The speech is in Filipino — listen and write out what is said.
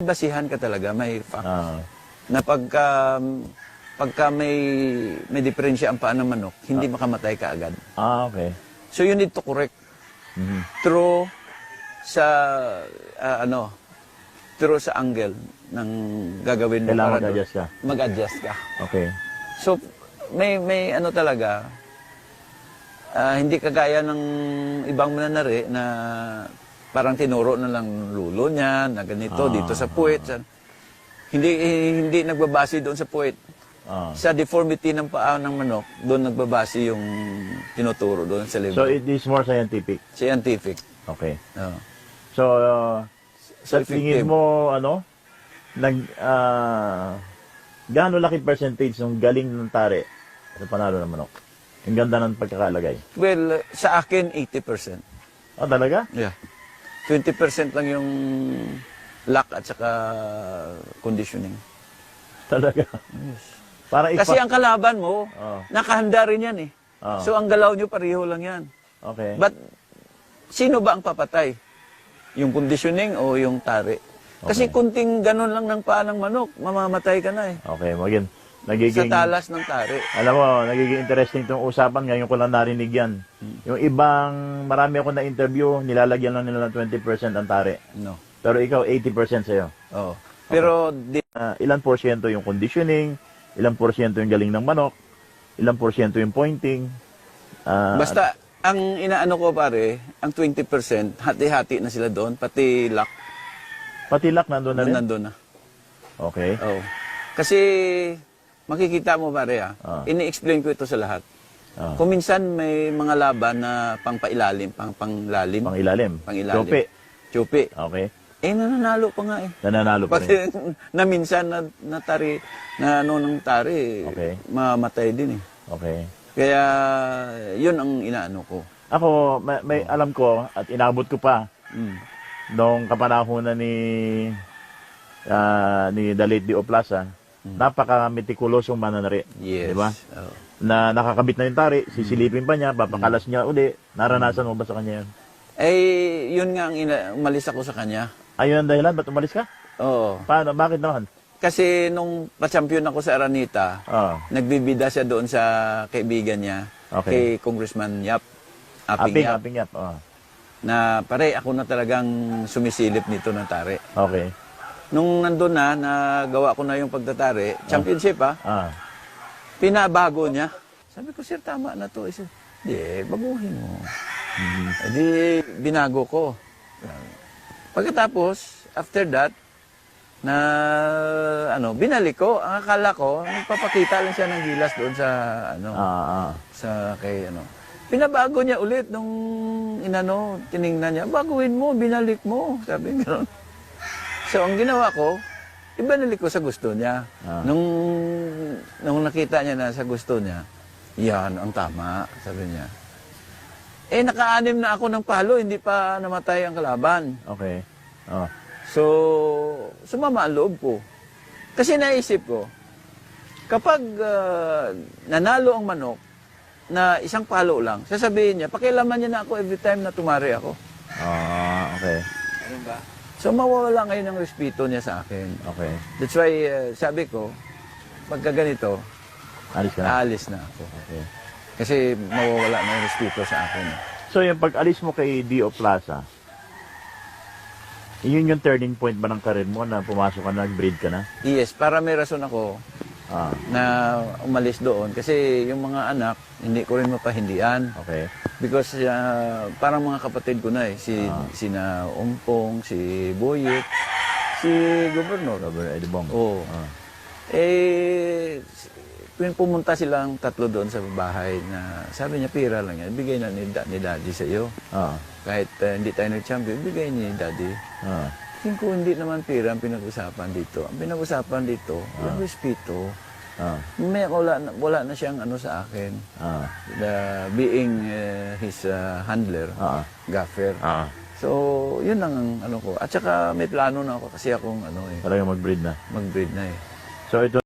basihan ka talaga, may fact. Ah, Na pagka may diferensya ang paa ng manok, hindi makamatay ka agad. okay. So you need to correct Mhm. through sa through sa angle ng gagawin mo. Kailangan para doon. mag-adjust ka. Mag-adjust ka. Okay. So may ano talaga, hindi kagaya ng ibang mananari na parang tinuro na lang lulo niya, na ganito, dito sa puwet. Hindi nagbabase doon sa puwet. Ah. Sa deformity ng paa ng manok, doon nagbabase yung tinuturo doon sa So liver. it is more scientific. Scientific. Okay. Oh. So, sa So, tingin effective. mo, gaano laki percentage ng galing ng tare sa panalo ng manok? Ang ganda ng pagkakalagay. Well, sa akin, 80%. Oh, talaga? Yeah. 20% lang yung luck at saka conditioning. Talaga. Para Kasi ang kalaban mo, Oh. nakahanda rin yan eh. Oh. So ang galaw nyo, pareho lang yan. Okay. But, sino ba ang papatay? Yung conditioning o yung tari? Kasi Okay. kunting ganun lang ng paa ng manok, mamamatay ka na eh. Okay, maging Sa nagiging talas ng tari. alam mo, nagiging interesting itong usapan ngayon ko lang narinig yan. Yung ibang marami ako na interview, nilalagyan lang nila ng 20% ang tare. No. Pero ikaw 80% sa'yo. Oh. Pero Ilan porsyento yung conditioning, ilang porsyento yung galing ng manok, ilang porsyento yung pointing. basta ang inaano ko pare, ang 20%, hati-hati na sila doon, pati luck Pati luck nandun na rin? nandun na. Okay. Oh. Kasi makikita mo pare ini-explain ko ito sa lahat. Ah. Kung minsan may mga laban na pangpailalim, panglalim, Pang-ilalim. pangilalim. Chope. Chupi. Okay. Nananalo pa nga eh. Nananalo pa Pati rin. na minsan na tari, na ano ng tari, Okay. mamatay din eh. Okay. Kaya yun ang inaano ko. Ako, may alam ko at inabot ko pa Mm. nung kapanahonan ni The Late Dio Plaza, napaka-meticulosong mananari. Yes. Di ba? Oh. Na nakakabit na yung tari, sisilipin pa niya, papakalas niya uli. Naranasan mo ba sa kanya yun? Yun nga ang umalis ako sa kanya. Ayun ang dahilan, ba't umalis ka? Oo. Paano? Bakit naman? Kasi nung pa-champion ako sa Aranita, Ah, nagbibida siya doon sa kaibigan niya, Okay. kay Congressman Yap, Aping Yap, aping yap. Ah, na pare, ako na talagang sumisilip nito ng tare. okay. Nung nandun na, nagawa ko na yung pagtatari, championship Ah, pinabago niya. Sabi ko, sir, tama na to. Hindi, baguhin mo. Di, binago ko. Pagkatapos, after that, binalik ko. Ang akala ko, nagpapakita lang siya ng gilas doon sa, sa kay, Pinabago niya ulit nung, tiningnan niya, baguhin mo, binalik mo. Sabi gano'n. So, ang ginawa ko, ibinalik ko sa gusto niya. Nung nakita niya na sa gusto niya, yan, ang tama, sabi niya. Naka-anim na ako ng palo, hindi pa namatay ang kalaban. okay. Ah, So, sumama ang loob ko. Kasi naisip ko, kapag nanalo ang manok na isang palo lang, sasabihin niya, pakialaman niya na ako every time na tumari ako. okay. Ano ba? So, mawawala ngayon ang respeto niya sa akin. Okay. That's why, sabi ko, pagka ganito, Alis ka na? aalis na ako. Okay. Kasi mawawala na yung respeto sa akin. So, yung pag-alis mo kay Dio Plaza, yun yung turning point ba ng karir mo na pumasok ka na, nag-breed ka na? Yes, para may rason ako na umalis doon. Kasi yung mga anak, hindi ko rin mapahindian. Okay. Because parang mga kapatid ko na eh. Sina Umpong, si Boyet, si Gobernador. Robert Edibong. Oo. Pumunta silang tatlo doon sa bahay na sabi niya, pira lang yan. Bigay na ni Daddy sa iyo. Kahit hindi tayo nag-champion, bigay ni Daddy. Tingin ko hindi naman pira ang pinag-usapan dito. Ang pinag-usapan dito, yung respeto. May wala na siyang sa akin. Being his handler, gaffer. So, yun ang ko. At saka may plano na ako kasi akong Talagang mag-breed na. mag-breed na eh. So, ito